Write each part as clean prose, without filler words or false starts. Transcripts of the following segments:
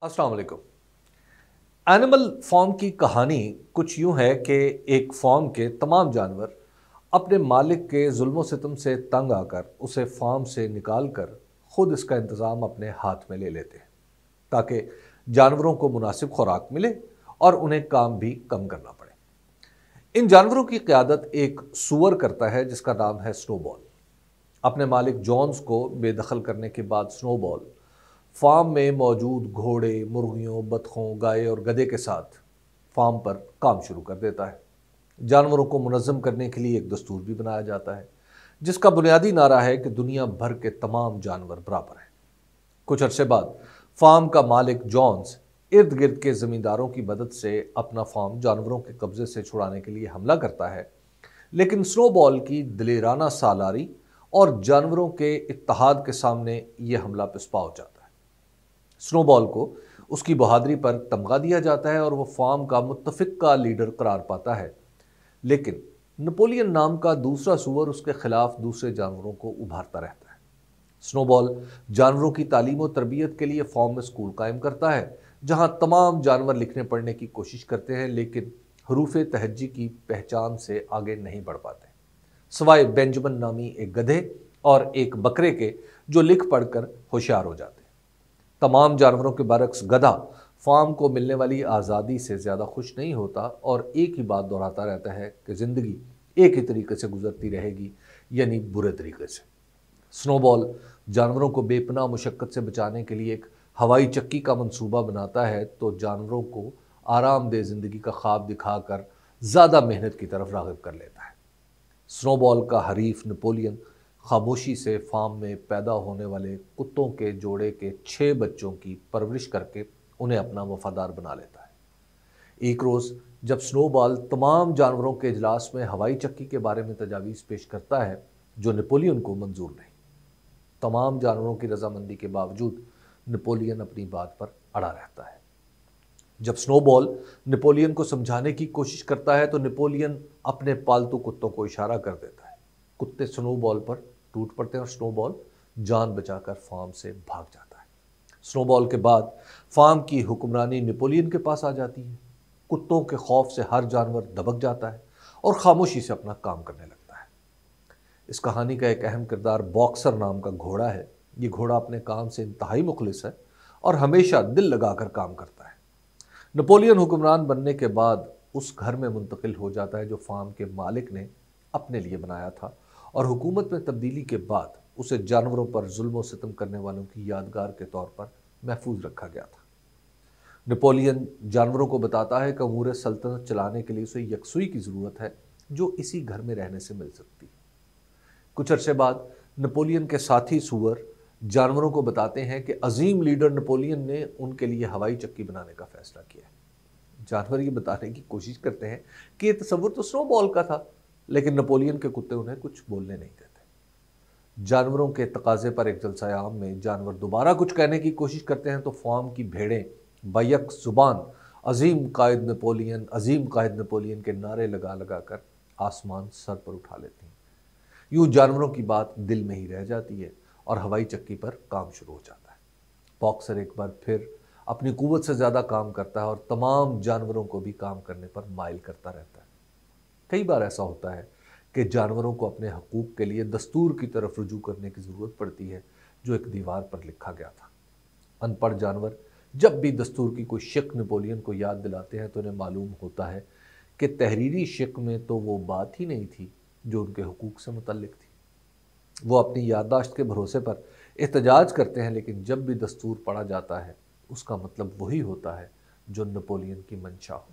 अस्सलाम वालेकुम। Animal farm की कहानी कुछ यूं है कि एक फार्म के तमाम जानवर अपने मालिक के जुल्म सितम से तंग आकर उसे फार्म से निकाल कर खुद इसका इंतज़ाम अपने हाथ में ले लेते हैं ताकि जानवरों को मुनासिब खुराक मिले और उन्हें काम भी कम करना पड़े। इन जानवरों की क़यादत एक सूअर करता है जिसका नाम है स्नोबॉल। अपने मालिक जॉन्स को बेदखल करने के बाद स्नोबॉल फार्म में मौजूद घोड़े, मुर्गियों, बतखों, गाय और गधे के साथ फार्म पर काम शुरू कर देता है। जानवरों को मुनज़्ज़म करने के लिए एक दस्तूर भी बनाया जाता है जिसका बुनियादी नारा है कि दुनिया भर के तमाम जानवर बराबर हैं। कुछ अरसे बाद फार्म का मालिक जॉन्स इर्द गिर्द के ज़मींदारों की मदद से अपना फार्म जानवरों के कब्जे से छुड़ाने के लिए हमला करता है, लेकिन स्नोबॉल की दिलेराना सालारी और जानवरों के इत्तेहाद के सामने यह हमला पिसपा हो जाता है। स्नोबॉल को उसकी बहादुरी पर तमगा दिया जाता है और वो फार्म का मुत्तफिक का लीडर करार पाता है, लेकिन नेपोलियन नाम का दूसरा सूअर उसके खिलाफ दूसरे जानवरों को उभारता रहता है। स्नोबॉल जानवरों की तालीम और तरबियत के लिए फार्म में स्कूल कायम करता है जहां तमाम जानवर लिखने पढ़ने की कोशिश करते हैं, लेकिन हरूफ तहज्जी की पहचान से आगे नहीं बढ़ पाते, सवाए बेंजामिन नामी एक गधे और एक बकरे के जो लिख पढ़कर होशियार हो जाते हैं। तमाम जानवरों के बरक्स गधा फार्म को मिलने वाली आज़ादी से ज़्यादा खुश नहीं होता और एक ही बात दोहराता रहता है कि ज़िंदगी एक ही तरीके से गुजरती रहेगी, यानी बुरे तरीके से। स्नोबॉल जानवरों को बेपनाह मुशक्क़त से बचाने के लिए एक हवाई चक्की का मंसूबा बनाता है तो जानवरों को आरामदेह ज़िंदगी का ख्वाब दिखाकर ज़्यादा मेहनत की तरफ राग़िब कर लेता है। स्नोबॉल का हरीफ नेपोलियन खामोशी से फार्म में पैदा होने वाले कुत्तों के जोड़े के 6 बच्चों की परवरिश करके उन्हें अपना वफादार बना लेता है। एक रोज़ जब स्नोबॉल तमाम जानवरों के इजलास में हवाई चक्की के बारे में तजावीज़ पेश करता है जो नेपोलियन को मंजूर नहीं, तमाम जानवरों की रजामंदी के बावजूद नेपोलियन अपनी बात पर अड़ा रहता है। जब स्नोबॉल नेपोलियन को समझाने की कोशिश करता है तो नेपोलियन अपने पालतू कुत्तों को इशारा कर देता है। कुत्ते स्नोबॉल पर टूट पड़ते हैं और स्नोबॉल जान बचाकर फार्म से भाग जाता है। स्नोबॉल के बाद फार्म की हुक्मरानी नेपोलियन के पास आ जाती है। कुत्तों के खौफ से हर जानवर दबक जाता है और खामोशी से अपना काम करने लगता है। इस कहानी का एक अहम किरदार बॉक्सर नाम का घोड़ा है। ये घोड़ा अपने काम से इंतहाई मुखलिस है और हमेशा दिल लगाकर काम करता है। नेपोलियन हुक्मरान बनने के बाद उस घर में मुंतकिल हो जाता है जो फार्म के मालिक ने अपने लिए बनाया था और हुकूमत में तब्दीली के बाद उसे जानवरों पर जुल्म और सितम करने वालों की यादगार के तौर पर महफूज रखा गया था। नेपोलियन जानवरों को बताता है कि अमूर सल्तनत चलाने के लिए उसे यकसुई की ज़रूरत है जो इसी घर में रहने से मिल सकती है। कुछ अरसे बाद नेपोलियन के साथी सूअर जानवरों को बताते हैं कि अजीम लीडर नेपोलियन ने उनके लिए हवाई चक्की बनाने का फैसला किया है। जानवर ये बताने की कोशिश करते हैं कि ये तस्वुर तो स्नोबॉल का था, लेकिन नेपोलियन के कुत्ते उन्हें कुछ बोलने नहीं देते। जानवरों के तकाजे पर एक जलसा आम में जानवर दोबारा कुछ कहने की कोशिश करते हैं तो फार्म की भेड़ें बैक जुबान अजीम कायद नेपोलियन के नारे लगा लगा कर आसमान सर पर उठा लेती हैं। यूं जानवरों की बात दिल में ही रह जाती है और हवाई चक्की पर काम शुरू हो जाता है। बॉक्सर एक बार फिर अपनी कुव्वत से ज़्यादा काम करता है और तमाम जानवरों को भी काम करने पर माइल करता रहता है। कई बार ऐसा होता है कि जानवरों को अपने हकूक़ के लिए दस्तूर की तरफ रुजू करने की ज़रूरत पड़ती है जो एक दीवार पर लिखा गया था। अनपढ़ जानवर जब भी दस्तूर की कोई शिक नेपोलियन को याद दिलाते हैं तो उन्हें मालूम होता है कि तहरीरी शिक में तो वो बात ही नहीं थी जो उनके हकूक़ से मुतल्लिक थी। वो अपनी याददाश्त के भरोसे पर एहतजाज करते हैं, लेकिन जब भी दस्तूर पढ़ा जाता है उसका मतलब वही होता है जो नेपोलियन की मंशा हो।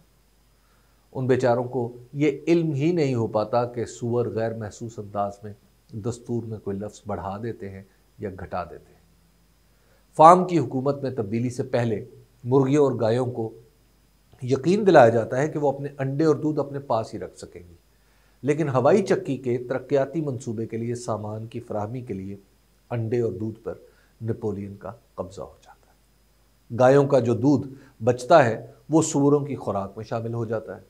उन बेचारों को ये इल्म ही नहीं हो पाता कि सूअर गैर महसूस अंदाज में दस्तूर में कोई लफ्ज़ बढ़ा देते हैं या घटा देते हैं। फार्म की हुकूमत में तब्दीली से पहले मुर्गियों और गायों को यकीन दिलाया जाता है कि वो अपने अंडे और दूध अपने पास ही रख सकेंगी, लेकिन हवाई चक्की के तरक्याती मंसूबे के लिए सामान की फराहमी के लिए अंडे और दूध पर नेपोलियन का कब्ज़ा हो जाता है। गायों का जो दूध बचता है वो सूअरों की खुराक में शामिल हो जाता है।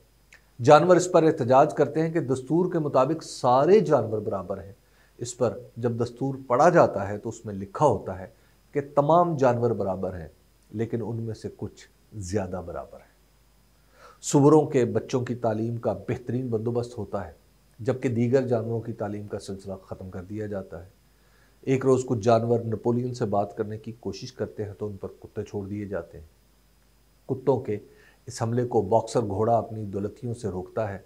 जानवर इस पर एहतजाज करते हैं कि दस्तूर के मुताबिक सारे जानवर बराबर हैं। इस पर जब दस्तूर पढ़ा जाता है तो उसमें लिखा होता है कि तमाम जानवर बराबर हैं, لیکن ان میں سے کچھ زیادہ برابر ہیں۔ سوروں کے بچوں کی تعلیم کا بہترین بندوبست ہوتا ہے، جبکہ دیگر جانوروں کی تعلیم کا سلسلہ ختم کر دیا جاتا ہے۔ ایک روز کچھ جانور نپولین سے بات کرنے کی کوشش کرتے ہیں تو ان پر کتے چھوڑ دیے جاتے ہیں۔ کتوں کے اس حملے کو باکسر گھوڑا اپنی دولتیوں سے روکتا ہے۔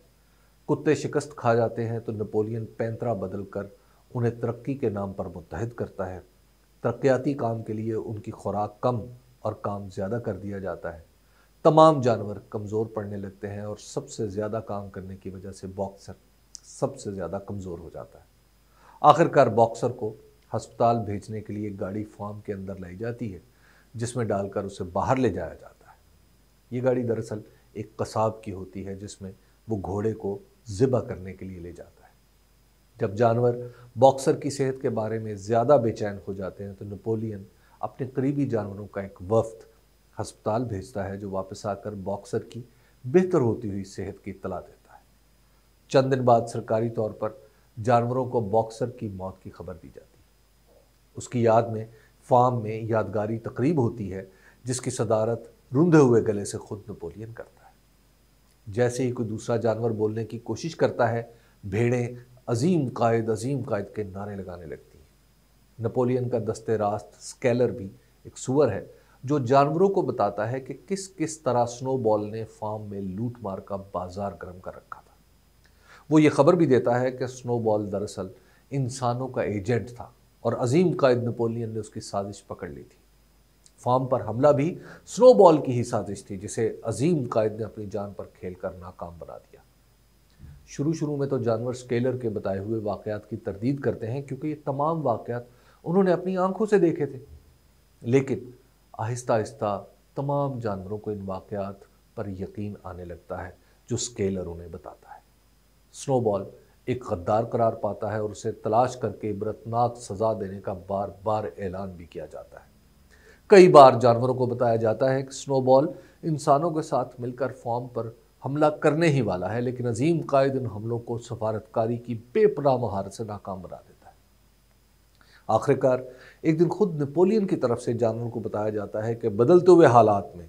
کتے شکست کھا جاتے ہیں تو نپولین پینترا بدل کر انہیں ترقی کے نام پر متحد کرتا ہے۔ ترقیاتی کام کے لیے ان کی خوراک کم اور کام زیادہ کر دیا جاتا ہے۔ تمام جانور کمزور پڑنے لگتے ہیں اور سب سے زیادہ کام کرنے کی وجہ سے باکسر سب سے زیادہ کمزور ہو جاتا ہے۔ آخرکار باکسر کو ہسپتال بھیجنے کے لیے گاڑی فارم کے اندر لائی جاتی ہے، جس میں ڈال کر اسے باہر لے جایا جاتا ہے۔ یہ گاڑی دراصل ایک قصاب کی ہوتی ہے، جس میں وہ گھوڑے کو ذبح کرنے کے لیے لے جاتا ہے۔ جب جانور باکسر کی صحت کے بارے میں زیادہ بے چین ہو جاتے ہیں تو نپولین اپنے قریبی جانوروں کا ایک وفد ہسپتال بھیجتا ہے، جو واپس آ کر باکسر کی بہتر ہوتی ہوئی صحت کی اطلاع دیتا ہے۔ چند دن بعد سرکاری طور پر جانوروں کو باکسر کی موت کی خبر دی جاتی ہے۔ اس کی یاد میں فارم میں یادگاری تقریب ہوتی ہے، جس کی صدارت روندھے ہوئے گلے سے خود نپولین کرتا ہے۔ جیسے ہی کوئی دوسرا جانور بولنے کی کوشش کرتا ہے، بھیڑیں عظیم قائد کے نعرے لگانے لگتی ہیں۔ نپولین کا دست راست سکیلر بھی ایک سور ہے، جو جانوروں کو بتاتا ہے کہ کس طرح سنو بال نے فارم میں لوٹ مار کا بازار گرم کر رکھا تھا۔ وہ یہ خبر بھی دیتا ہے کہ سنو بال دراصل انسانوں کا ایجنٹ تھا اور عظیم قائد نپولین نے اس کی سازش پکڑ لی تھی۔ فارم پر حملہ بھی سنو بال کی ہی سازش تھی، جسے عظیم قائد نے اپنی جان پر کھیل کر ناکام بنا دیا۔ شروع میں تو جانور سکیلر کے بتائے ہوئے واقعات کی تردید کرتے ہیں، کیونکہ یہ تمام واقعات انہوں نے اپنی آنکھوں سے دیکھے تھے۔ لیکن آہستہ آہستہ تمام جانوروں کو ان واقعات پر یقین آنے لگتا ہے جو سکیلر انہیں بتاتا ہے۔ سنو بال ایک غدار قرار پاتا ہے اور اسے تلاش کر کے عبرتناک سزا دینے کا بار بار اعلان بھی کیا جاتا ہے۔ کئی بار جانوروں کو بتایا جاتا ہے کہ سنو بال انسانوں کے ساتھ مل کر فارم پر حملہ کرنے ہی والا ہے، لیکن عظیم قائد ان حملوں کو سفارتکاری کی بے پناہ مہارت سے ناکام بنا دیتا ہے۔ آخرکار ایک دن خود نپولین کی طرف سے جانوروں کو بتایا جاتا ہے کہ بدلتے ہوئے حالات میں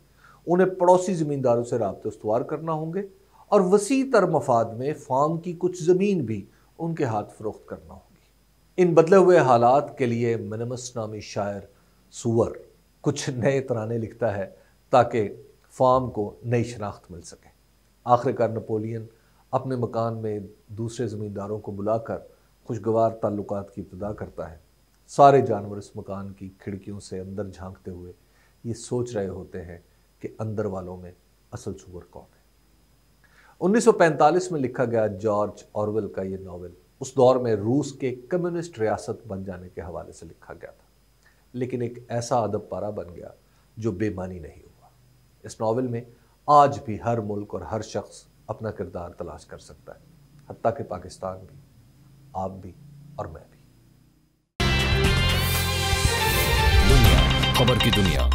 انہیں پڑوسی زمینداروں سے رابطے استوار کرنا ہوں گے اور وسیع تر مفاد میں فارم کی کچھ زمین بھی ان کے ہاتھ فروخت کرنا ہوگی۔ ان بدلے ہوئے حالات کے لیے منمس نامی شاعر سور کچھ نئے ترانے لکھتا ہے تاکہ فارم کو نئی شناخت مل سکے۔ آخرکار نپولین اپنے مکان میں دوسرے زمینداروں کو بلا کر خوشگوار تعلقات کی ابتدا کرتا ہے۔ سارے جانور اس مکان کی کھڑکیوں سے اندر جھانکتے ہوئے یہ سوچ رہے ہوتے ہیں کہ اندر والوں میں اصل سور کون ہے۔ 1945 میں لکھا گیا جارج آرویل کا یہ ناول اس دور میں روس کے کمیونسٹ ریاست بن جانے کے حوالے سے لکھا گیا تھا، لیکن ایک ایسا ادب پارہ بن گیا جو بے معنی نہیں ہوا۔ اس ناول میں آج بھی ہر ملک اور ہر شخص اپنا کردار تلاش کر سکتا ہے، حتیٰ کہ پاکستان بھی، آپ بھی اور میں بھی۔ خبر کی دنیا